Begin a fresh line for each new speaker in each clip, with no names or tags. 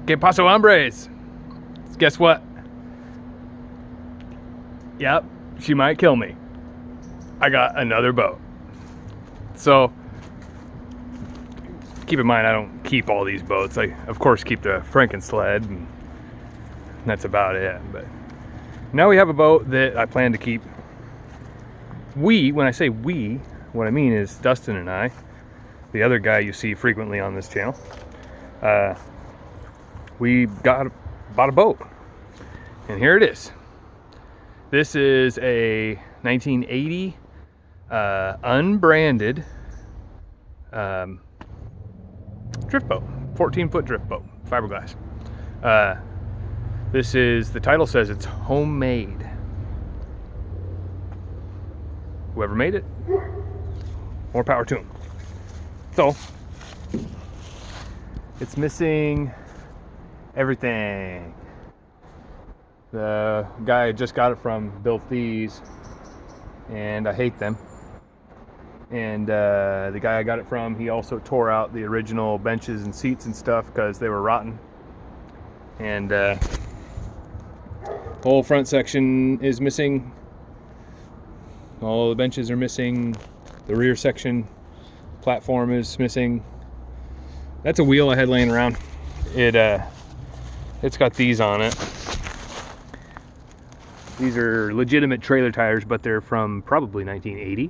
Que paso, hombres? Guess what? Yep, she might kill me. I got another boat. So, keep in mind, I don't keep all these boats. I, of course, keep the Frankensled, and that's about it. But now we have a boat that I plan to keep. When I say we, what I mean is Dustin and I, the other guy you see frequently on this channel, we bought a boat, and here it is. This is a 1980 unbranded drift boat, 14-foot drift boat, fiberglass. This is, the title says it's homemade. Whoever made it, more power to them. So, it's missing everything. The guy I just got it from built these, and I hate them. And the guy I got it from, he also tore out the original benches and seats and stuff because they were rotten. And the whole front section is missing. All the benches are missing. The rear section platform is missing. That's a wheel I had laying around. It's got these on it. These are legitimate trailer tires, but they're from probably 1980.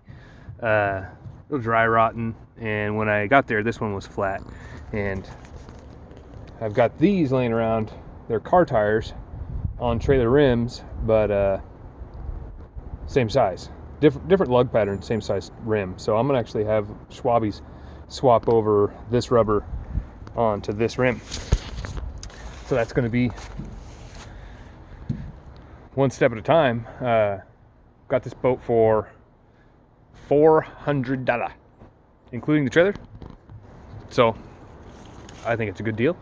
Little dry rotten, and when I got there, this one was flat. And I've got these laying around. They're car tires on trailer rims, but same size. Different lug pattern, same size rim. So I'm gonna actually have Schwabies swap over this rubber onto this rim. So that's gonna be one step at a time. Got this boat for $400, including the trailer. So I think it's a good deal,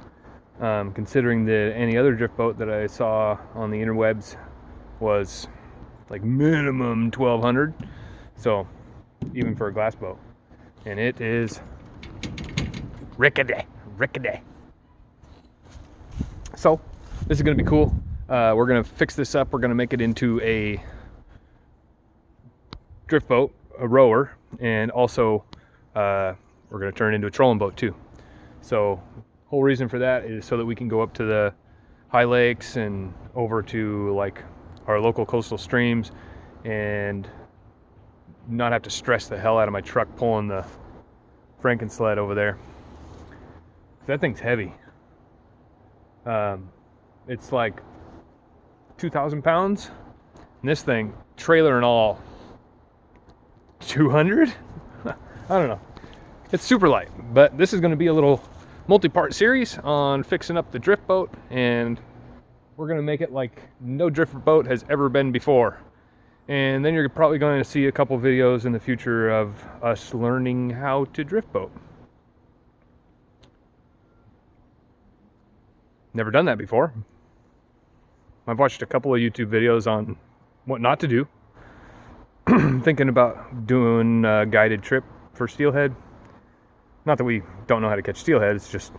considering that any other drift boat that I saw on the interwebs was like minimum $1,200. So even for a glass boat, and it is rickety. So this is gonna be cool. We're gonna fix this up. We're gonna make it into a drift boat, a rower, and also we're gonna turn it into a trolling boat too. So whole reason for that is so that we can go up to the high lakes and over to like our local coastal streams and not have to stress the hell out of my truck pulling the Frankensled over there. That thing's heavy. It's like 2,000 pounds. And this thing, trailer and all, 200? I don't know. It's super light, but this is going to be a little multi-part series on fixing up the drift boat, and we're going to make it like no drift boat has ever been before. And then you're probably going to see a couple videos in the future of us learning how to drift boat. Never done that before. I've watched a couple of YouTube videos on what not to do. Thinking about doing a guided trip for steelhead. Not that we don't know how to catch steelhead, it's just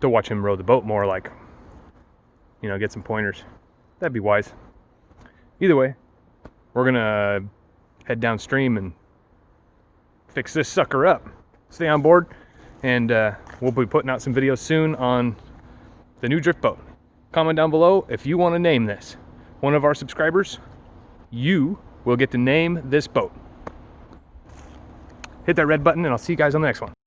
to watch him row the boat more, like, you know, get some pointers. That'd be wise. Either way, we're gonna head downstream and fix this sucker up. Stay on board, and we'll be putting out some videos soon on the new drift boat. Comment down below if you want to name this. One of our subscribers, you will get to name this boat. Hit that red button, and I'll see you guys on the next one.